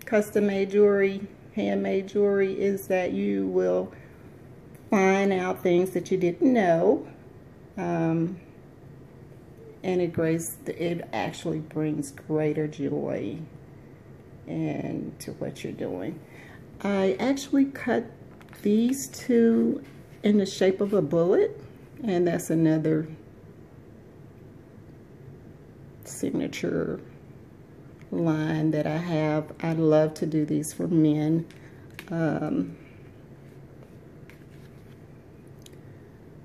custom made jewelry, handmade jewelry, is that you will find out things that you didn't know, and it actually brings greater joy into what you're doing. I actually cut these two in the shape of a bullet, and that's another signature line that I have. I love to do these for men.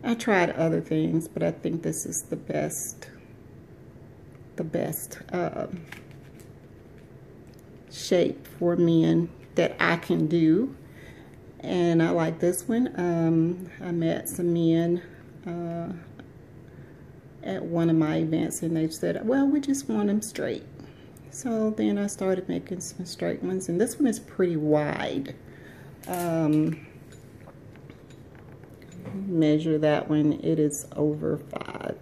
I tried other things, but I think this is the best shape for men that I can do. And I like this one. I met some men at one of my events, and they said, well, we just want them straight. So then I started making some straight ones, and this one is pretty wide. Measure that one, it is over 5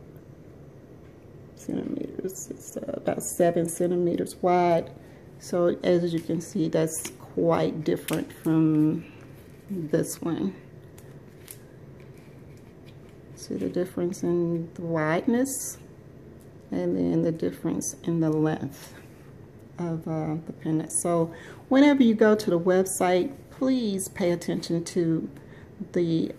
centimeters. It's about 7 centimeters wide. So as you can see, that's quite different from this one. See the difference in the wideness, and then the difference in the length of the pendant. So whenever you go to the website, please pay attention to the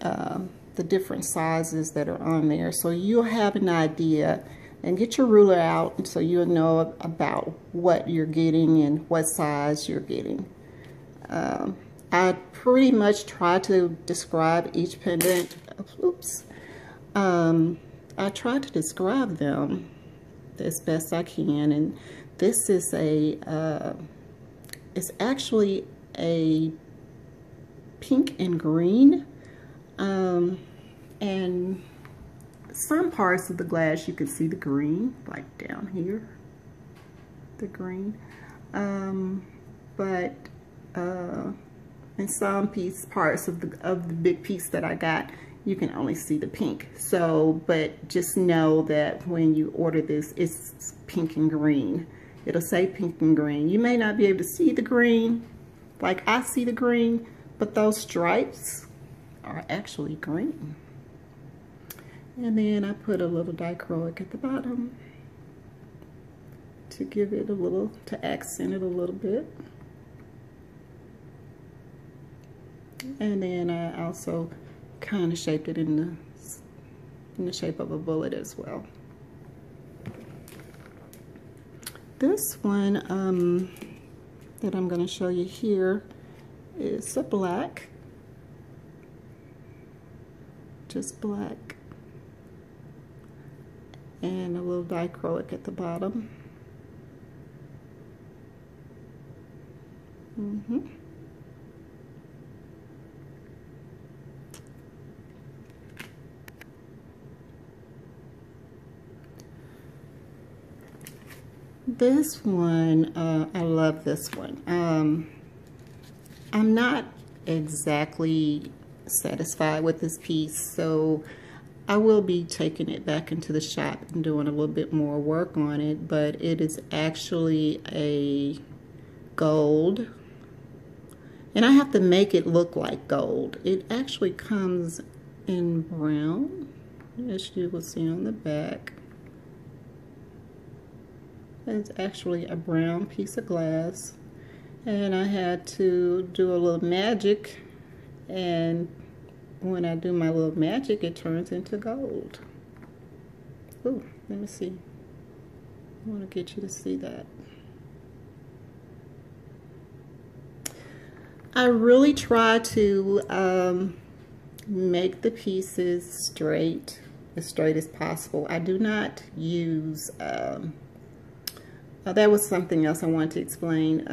different sizes that are on there, so you'll have an idea, and get your ruler out so you'll know about what you're getting and what size you're getting. I pretty much try to describe each pendant. Oops. I try to describe them as best I can, and this is it's actually a pink and green, and some parts of the glass you can see the green, like down here, the green, but in some parts of the big piece that I got, you can only see the pink. So, but just know that when you order this, it's pink and green. It'll say pink and green. You may not be able to see the green, like I see the green, but those stripes are actually green. And then I put a little diacrylic at the bottom to give it a little, to accent it a little bit. And then I also kind of shaped it in the shape of a bullet as well. This one that I'm going to show you here is a black, just black, and a little diacrylic at the bottom. This one, I love this one. I'm not exactly satisfied with this piece, so I will be taking it back into the shop and doing a little bit more work on it, but it is actually a gold, and I have to make it look like gold. It actually comes in brown, as you will see on the back. It's actually a brown piece of glass, and I had to do a little magic, and when I do my little magic, it turns into gold. Ooh, let me see. I want to get you to see that. I really try to make the pieces straight, as straight as possible. I do not use that was something else I wanted to explain.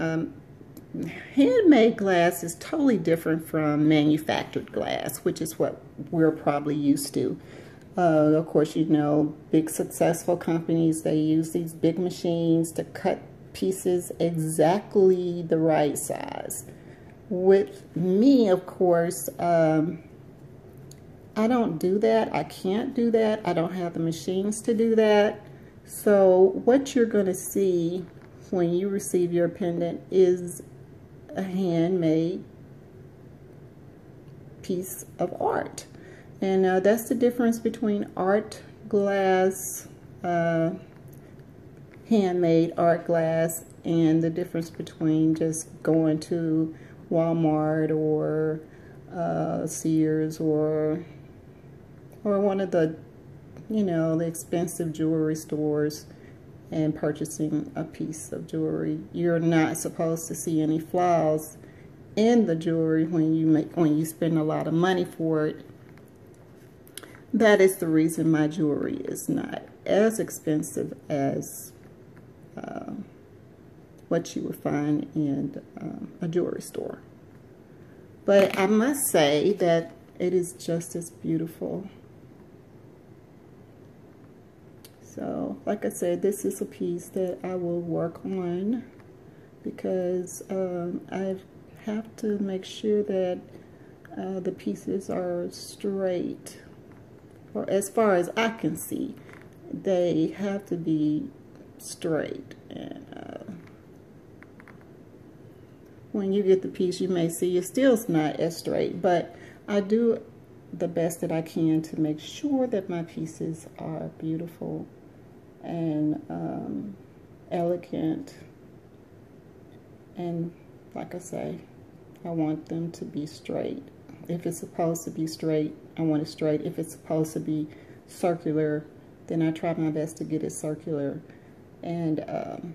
Handmade glass is totally different from manufactured glass, which is what we're probably used to. Of course, you know, big successful companies, they use these big machines to cut pieces exactly the right size. With me, of course, I don't do that. I can't do that. I don't have the machines to do that. So what you're going to see when you receive your pendant is a handmade piece of art. And that's the difference between art glass, handmade art glass, and the difference between just going to Walmart or Sears or one of the, you know, the expensive jewelry stores and purchasing a piece of jewelry. You're not supposed to see any flaws in the jewelry when you spend a lot of money for it. That is the reason my jewelry is not as expensive as what you would find in a jewelry store. But I must say that it is just as beautiful. So, like I said, this is a piece that I will work on because I have to make sure that the pieces are straight. Or as far as I can see, they have to be straight. And when you get the piece, you may see it still's not as straight, but I do the best that I can to make sure that my pieces are beautiful and elegant. And like I say, I want them to be straight. If it's supposed to be straight, I want it straight. If it's supposed to be circular, then I try my best to get it circular. And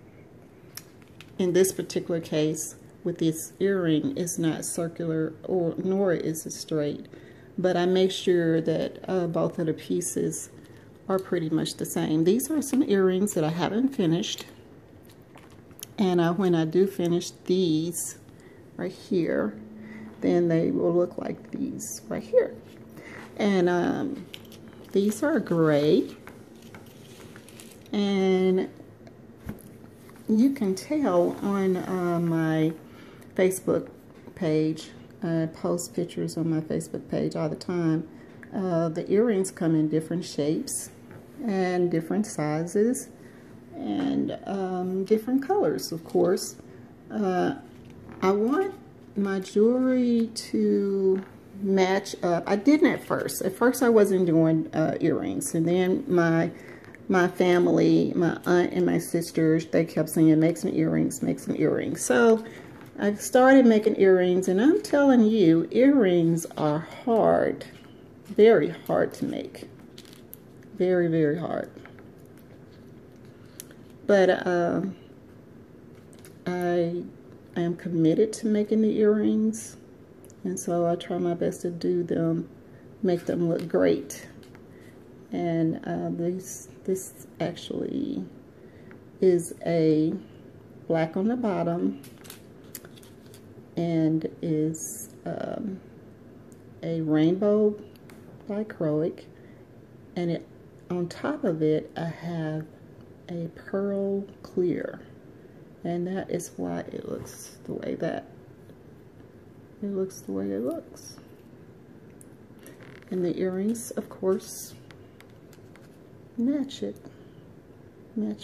in this particular case, with this earring, it's not circular, nor is it straight. But I make sure that both of the pieces are pretty much the same. These are some earrings that I haven't finished. And when I do finish these right here, then they will look like these right here. And these are gray. And you can tell on my Facebook page, I post pictures on my Facebook page all the time. The earrings come in different shapes and different sizes and different colors, of course. I want my jewelry to match up. I didn't at first. At first I wasn't doing earrings, and then my family, my aunt and my sisters, they kept saying, make some earrings, make some earrings. So I started making earrings, and I'm telling you, earrings are hard, very hard to make. Very, very hard. But I am committed to making the earrings, and so I try my best to do them, make them look great. And this actually is a black on the bottom and is a rainbow dichroic, and it on top of it I have a pearl clear, and that is why it looks the way that it looks. And the earrings, of course, match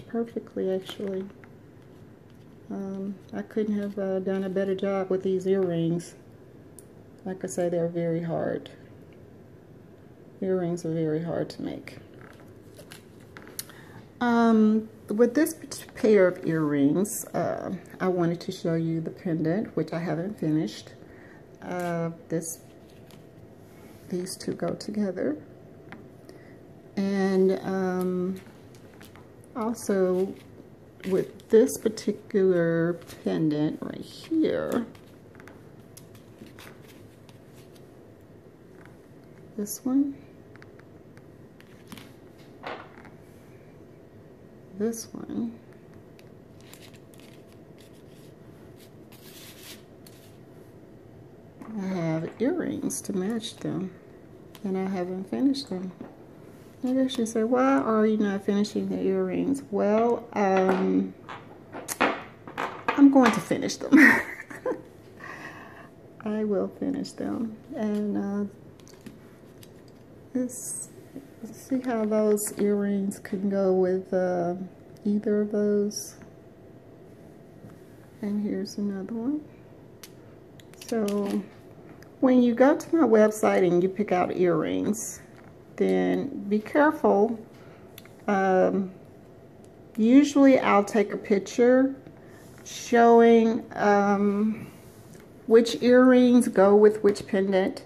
perfectly, actually. I couldn't have done a better job with these earrings. Like I say, they're very hard. Earrings are very hard to make. With this pair of earrings, I wanted to show you the pendant, which I haven't finished. These two go together. And also with this particular pendant right here, this one, this one, I have earrings to match them, and I haven't finished them. I guess you say, why are you not finishing the earrings? Well, I'm going to finish them. I will finish them. And let's see how those earrings can go with either of those. And here's another one. So when you go to my website and you pick out earrings, then be careful. Usually I'll take a picture showing which earrings go with which pendant,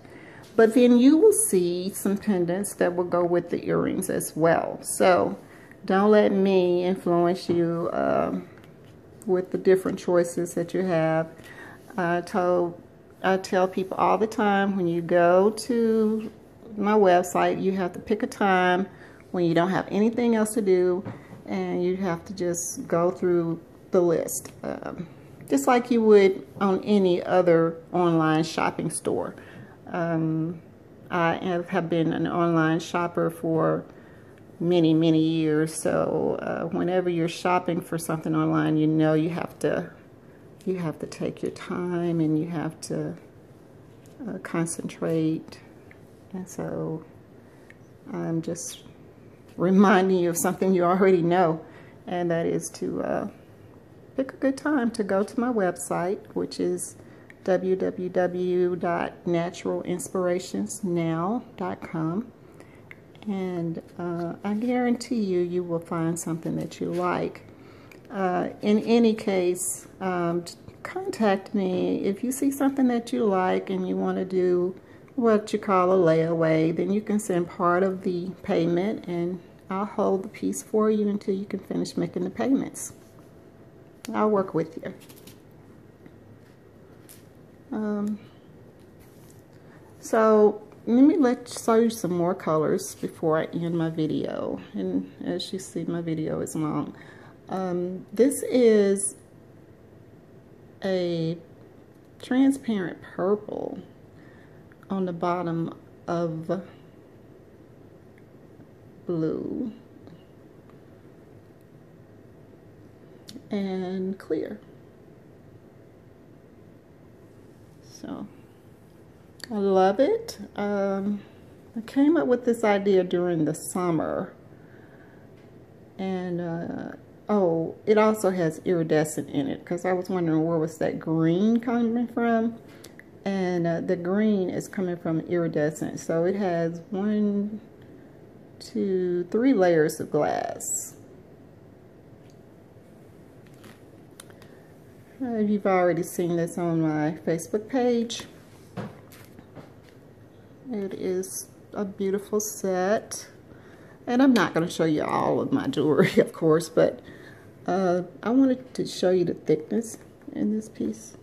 but then you will see some pendants that will go with the earrings as well. So don't let me influence you with the different choices that you have. I tell people all the time, when you go to my website, you have to pick a time when you don't have anything else to do, and you have to just go through the list, just like you would on any other online shopping store. I have been an online shopper for many years, so whenever you're shopping for something online, you know you have to take your time, and you have to concentrate. And so I'm just reminding you of something you already know, and that is to pick a good time to go to my website, which is www.naturalinspirationsnow.com. And I guarantee you will find something that you like. In any case, contact me if you see something that you like and you want to do what you call a layaway. Then you can send part of the payment, and I'll hold the piece for you until you can finish making the payments. I'll work with you. So let me show you some more colors before I end my video. And as you see, my video is long. This is a transparent purple on the bottom of blue and clear. So I love it. I came up with this idea during the summer, and oh, it also has iridescent in it, because I was wondering where was that green coming from, and the green is coming from iridescent. So it has 1, 2, 3 layers of glass. You've already seen this on my Facebook page. It is a beautiful set, and I'm not going to show you all of my jewelry, of course, but I wanted to show you the thickness in this piece,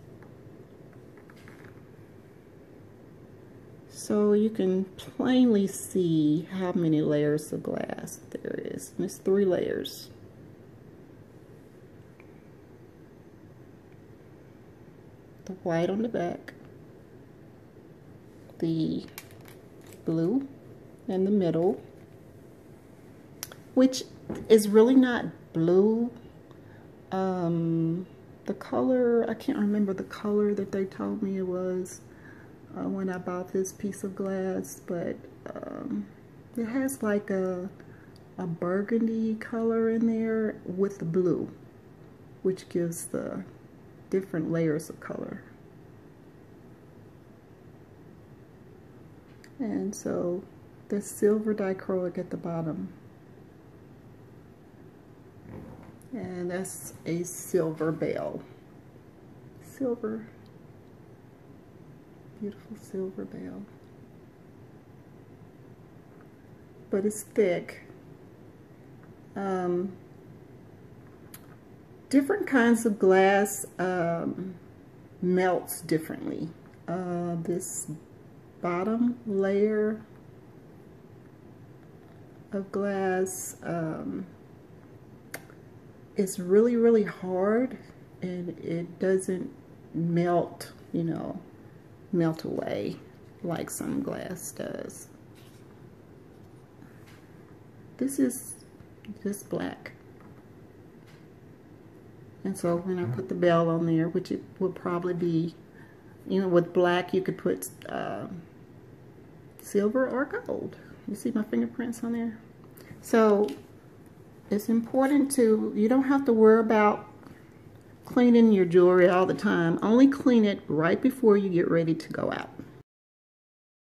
so you can plainly see how many layers of glass there is. And it's 3 layers. The white on the back, the blue in the middle, which is really not blue. The color, I can't remember the color that they told me it was when I bought this piece of glass, but it has like a burgundy color in there with the blue, which gives the different layers of color. And so the silver dichroic at the bottom, and that's a silver bell. Silver, beautiful silver bell, but it's thick. Different kinds of glass melts differently. This bottom layer of glass is really hard, and it doesn't melt, you know, melt away like some glass does. This is just black. And so when I put the bell on there, which it would probably be, you know, with black you could put silver or gold. You see my fingerprints on there? So it's important to, you don't have to worry about cleaning your jewelry all the time. Only clean it right before you get ready to go out.